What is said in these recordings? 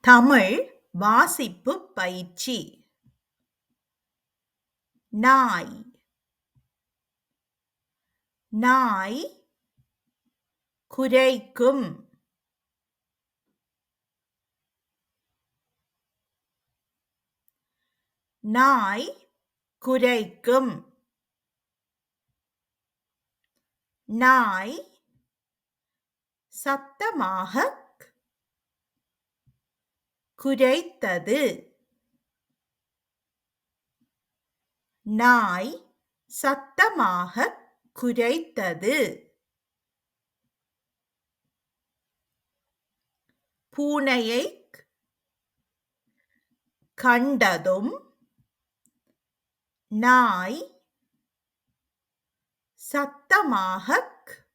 தமிழ் வாசிப்பு பயிற்சி. நாய். நாய் குரைக்கும். நாய் குரைக்கும். நாய் சத்தமாகக் குரைத்தது. நாய் சத்தமாகக் குரைத்தது. பூனையைக் கண்டதும் நாய் சத்தமாகக்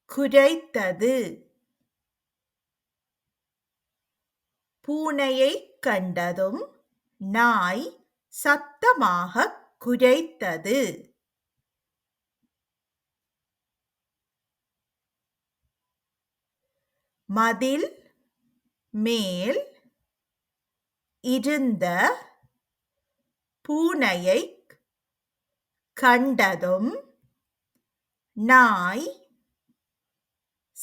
குரைத்தது. பூனையைக் கண்டதும் நாய் சத்தமாகக் குரைத்தது. மதில் மேல் இருந்த பூனையைக் கண்டதும் நாய்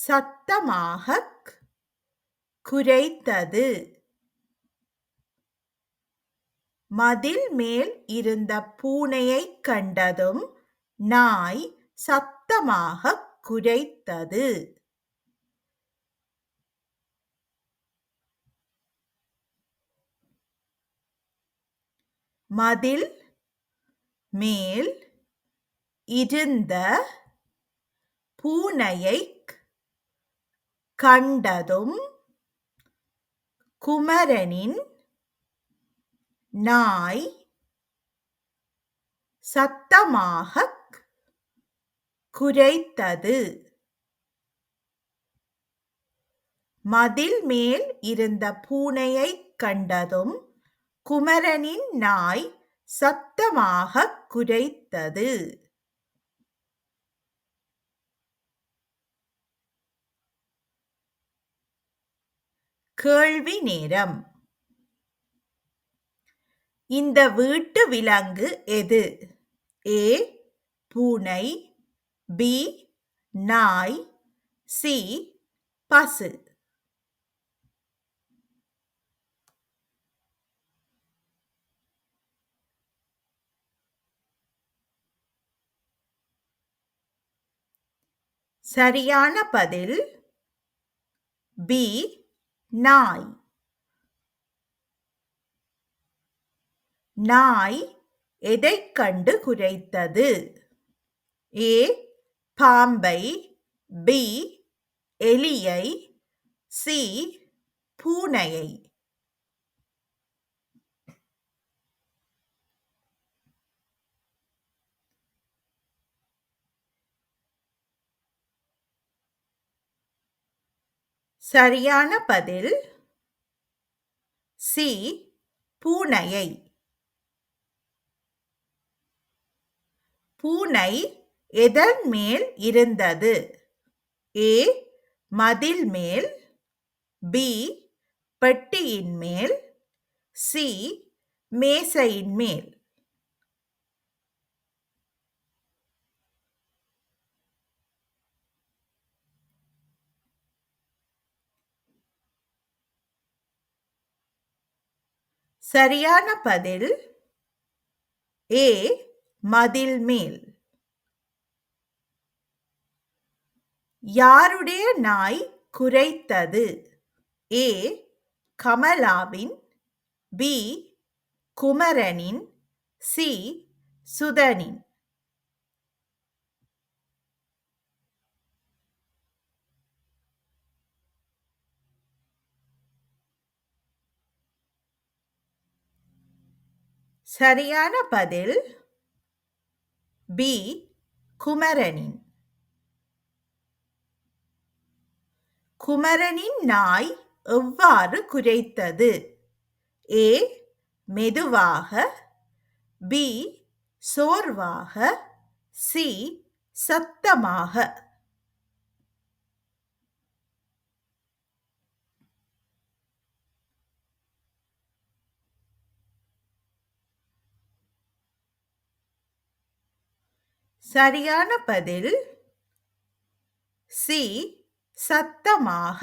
சத்தமாகக் குரைத்தது. மதில் மேல் இருந்த பூனையைக் கண்டதும் நாய் சத்தமாகக் குரைத்தது. மதில் மேல் இருந்த பூனையைக் கண்டதும் குமரனின் நாய் சத்தமாகக் குரைத்தது. மதில் மேல் இருந்த பூனையைக் கண்டதும் குமரனின் நாய் சத்தமாகக் குரைத்தது. கேள்வி நேரம். இந்த வீட்டு விலங்கு எது? ஏ பூனை, பி நாய், சி பசு. சரியான பதில் பி நாய். நாய் எதைக் கண்டு குரைத்தது? ஏ பாம்பை, பி எலியை, சி பூனையை. சரியான பதில் சி பூனையை. பூனை எதன் மேல் இருந்தது? ஏ மதில் மேல், பி பெட்டியின் மேல், சி மேசையின் மேல். சரியான பதில் ஏ மதில் மேல். யாருடைய நாய் குரைத்தது? ஏ கமலாவின், பி குமரனின், சி சுதனின். சரியான பதில் பி குமரனின். குமரனின் நாய் எவ்வாறு குரைத்தது? ஏ மெதுவாக, பி சோர்வாக, சி சத்தமாக. சரியான பதில் சி. சத்தமாக.